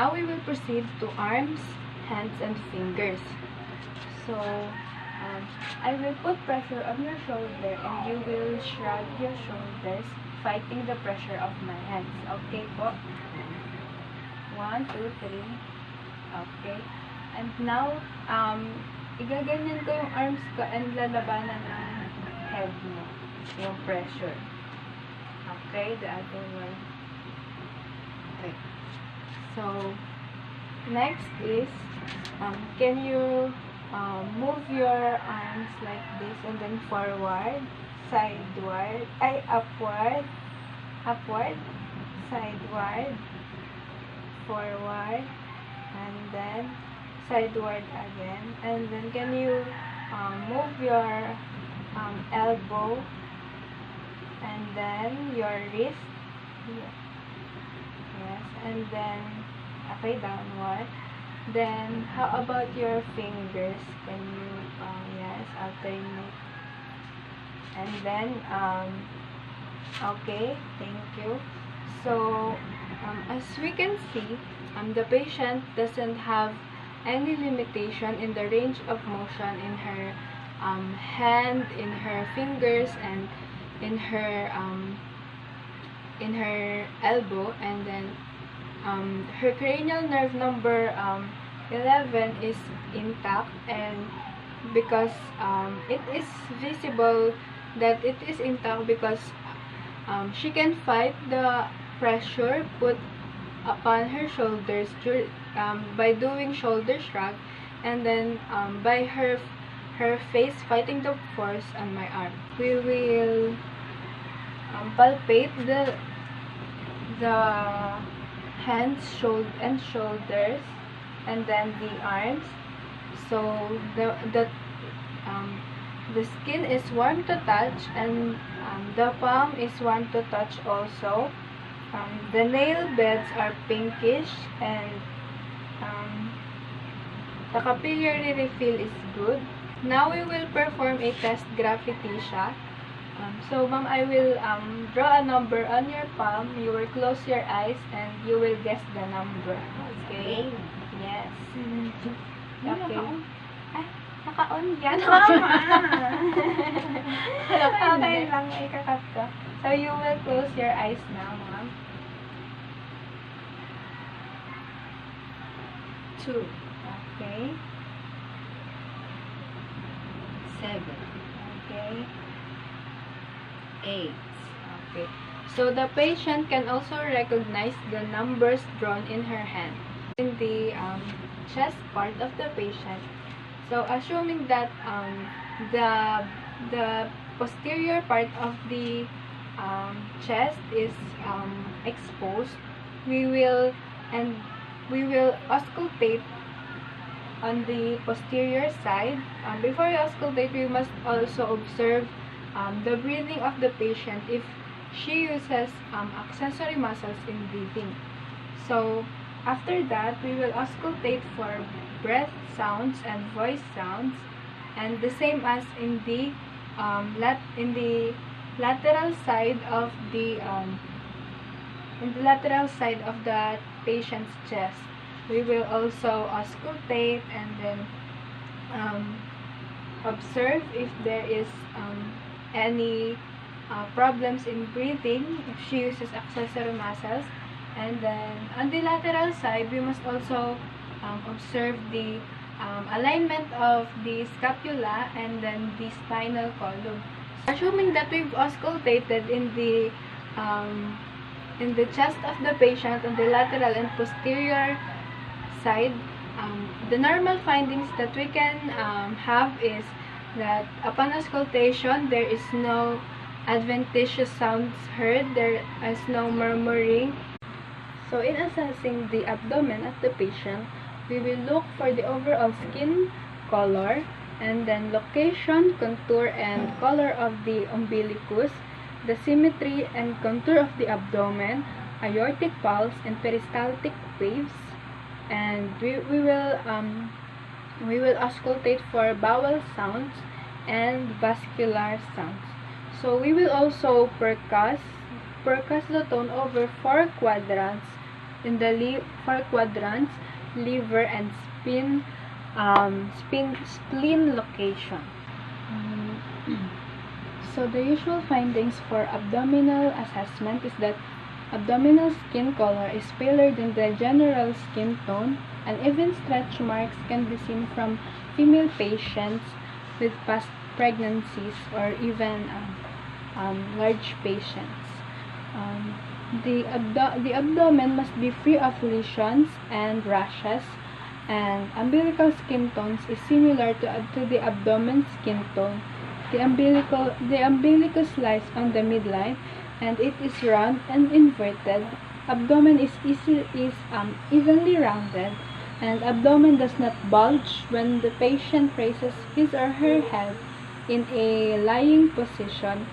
now we will proceed to arms, hands, and fingers. So, I will put pressure on your shoulder and you will shrug your shoulders, fighting the pressure of my hands. Okay po? 1, 2, 3. Okay. And now, igaganyan ko yung arms ko and lalabanan ng head mo. Yung pressure. Okay? The other one. Okay. So, next is, can you move your arms like this and then forward, sideward, upward, sideward, forward, and then sideward again. And then can you move your elbow and then your wrist? Yes, and then okay, downward. Then how about your fingers? Can you yes, alternate. And then okay, thank you. So as we can see, the patient doesn't have any limitation in the range of motion in her hand, in her fingers, and in her elbow. And then her cranial nerve number 11 is intact, and because it is visible that it is intact because she can fight the pressure put upon her shoulders by doing shoulder shrug, and then by her face fighting the force on my arm. We will palpate the hands, and shoulders, and then the arms. So the skin is warm to touch, and the palm is warm to touch also. The nail beds are pinkish, and the capillary refill is good. Now we will perform a test graffitia. So ma'am, I will draw a number on your palm. You will close your eyes and you will guess the number. Okay? Yes. Okay. Ay, naka-on yan. Okay lang, ikakat ko. So you will close your eyes now, ma'am. 2. Okay. 7. Okay. 8. Okay. So the patient can also recognize the numbers drawn in her hand in the chest part of the patient. So assuming that the posterior part of the chest is exposed, we will auscultate on the posterior side. Before we auscultate, we must also observe the breathing of the patient if she uses accessory muscles in breathing. So after that, we will auscultate for breath sounds and voice sounds, and the same as in the lateral side of the patient's chest. We will also auscultate and then observe if there is any problems in breathing if she uses accessory muscles. And then on the lateral side, we must also observe the alignment of the scapula and then the spinal column. Assuming that we've auscultated in the chest of the patient on the lateral and posterior side, the normal findings that we can have is that upon auscultation, there is no adventitious sounds heard, there is no murmuring. So in assessing the abdomen of the patient, we will look for the overall skin color, and then location, contour, and color of the umbilicus, the symmetry and contour of the abdomen, aortic pulse, and peristaltic waves. And we will auscultate for bowel sounds and vascular sounds. So we will also percuss the tone over 4 quadrants in the 4 quadrants, liver and spleen location. So the usual findings for abdominal assessment is that abdominal skin color is paler than the general skin tone, and even stretch marks can be seen from female patients with past pregnancies or even large patients. The abdomen must be free of lesions and rashes, and umbilical skin tones is similar to the abdomen skin tone. The umbilicus lies on the midline, and it is round and inverted. Abdomen is evenly rounded, and abdomen does not bulge when the patient raises his or her head in a lying position,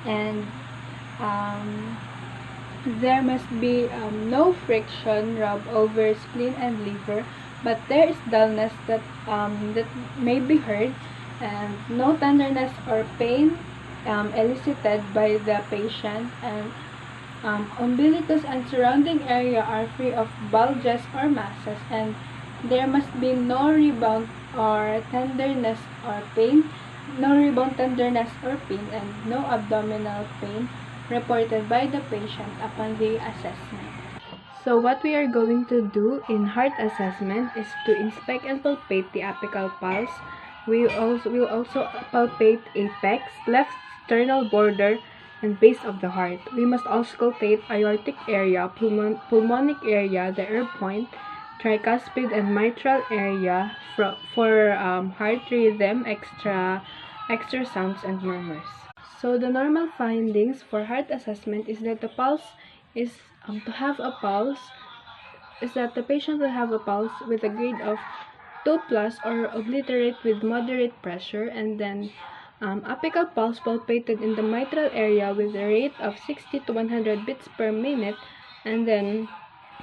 and there must be no friction rub over spleen and liver, but there is dullness that may be heard, and no tenderness or pain elicited by the patient, and umbilicus and surrounding area are free of bulges or masses, and there must be no rebound tenderness or pain, and no abdominal pain reported by the patient upon the assessment. So what we are going to do in heart assessment is to inspect and palpate the apical pulse. We will also palpate apex, left sternal border, and base of the heart. We must auscultate aortic area, pulmonic area, the air point, tricuspid and mitral area for heart rhythm, extra sounds and murmurs. So the normal findings for heart assessment is that the patient will have a pulse with a grade of 2+ or obliterate with moderate pressure, and then apical pulse palpated in the mitral area with a rate of 60 to 100 beats per minute, and then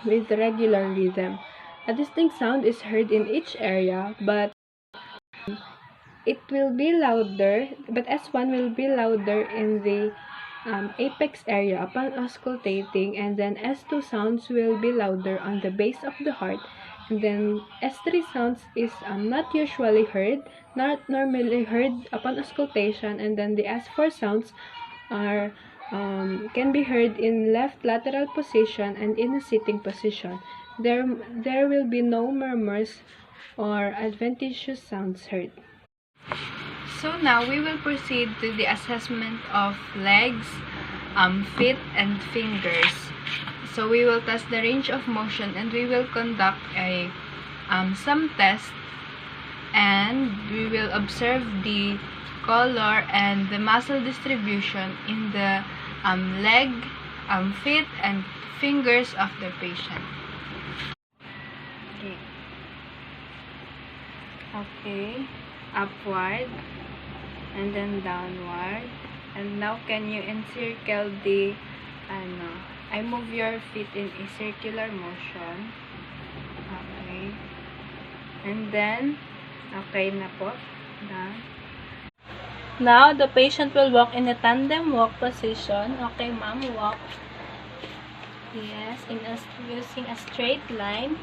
with regular rhythm. A distinct sound is heard in each area, but S1 will be louder in the apex area upon auscultating, and then S2 sounds will be louder on the base of the heart, and then S3 sounds is not usually heard, not normally heard upon auscultation, and then the S4 sounds are can be heard in left lateral position and in a sitting position. There will be no murmurs or adventitious sounds heard. So now we will proceed to the assessment of legs, feet, and fingers. So we will test the range of motion, and we will conduct some test, and we will observe the color and the muscle distribution in the leg, feet, and fingers of the patient. Okay, upward and then downward. And now can you encircle the I move your feet in a circular motion. Okay. And then okay na po. Done. Now the patient will walk in a tandem walk position. Okay, ma'am, walk. Yes, using a straight line.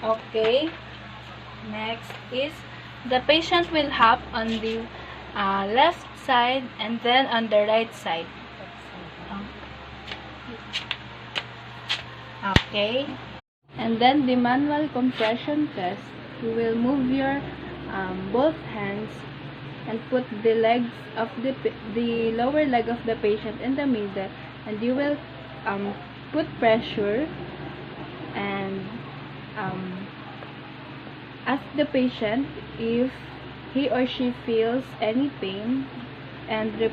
Okay. Next is the patient will hop on the left side and then on the right side. Okay. And then the manual compression test. You will move your both hands and put the legs of the lower leg of the patient in the middle, and you will put pressure and ask the patient if he or she feels any pain, and if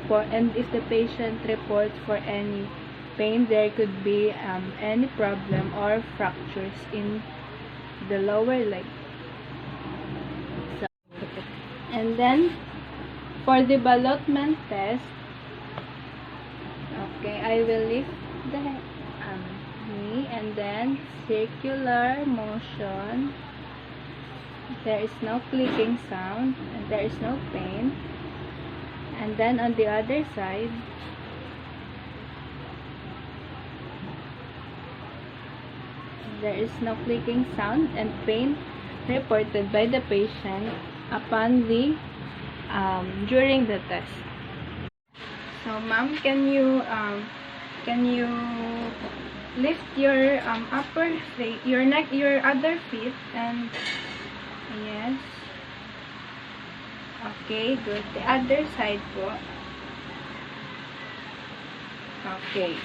the patient reports for any pain, there could be any problem or fractures in the lower leg. So, and then for the ballotment test, okay, I will lift the knee and then circular motion. There is no clicking sound and there is no pain. And then on the other side, there is no clicking sound and pain reported by the patient upon the during the test. So, ma'am, can you lift your upper feet, your neck, your other feet, and yes. Okay, good. The other side po. Okay.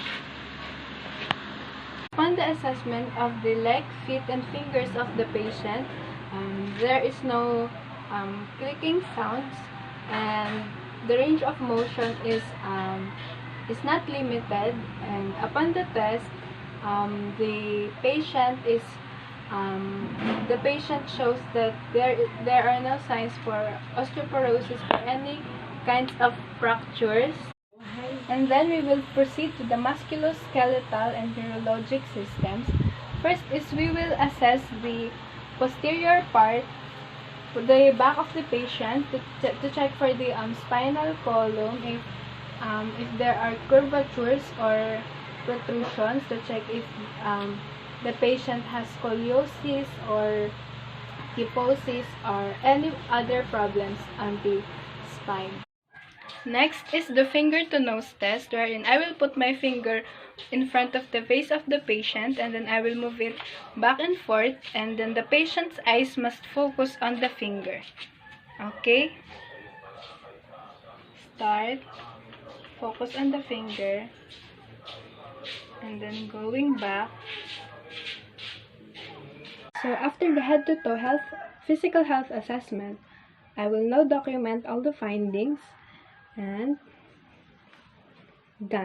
On the assessment of the leg, feet, and fingers of the patient, there is no clicking sounds, and the range of motion is not limited. And upon the test, the patient shows that there are no signs for osteoporosis or any kinds of fractures. And then we will proceed to the musculoskeletal and neurologic systems. First is we will assess the posterior part, the back of the patient, to check for the spinal column, if there are curvatures or protrusions, to check if the patient has scoliosis or kyphosis or any other problems on the spine. Next is the finger to nose test, wherein I will put my finger in front of the face of the patient, and then I will move it back and forth, and then the patient's eyes must focus on the finger. Okay? Start. Focus on the finger, and then going back. So after the head to toe physical health assessment, I will now document all the findings and done.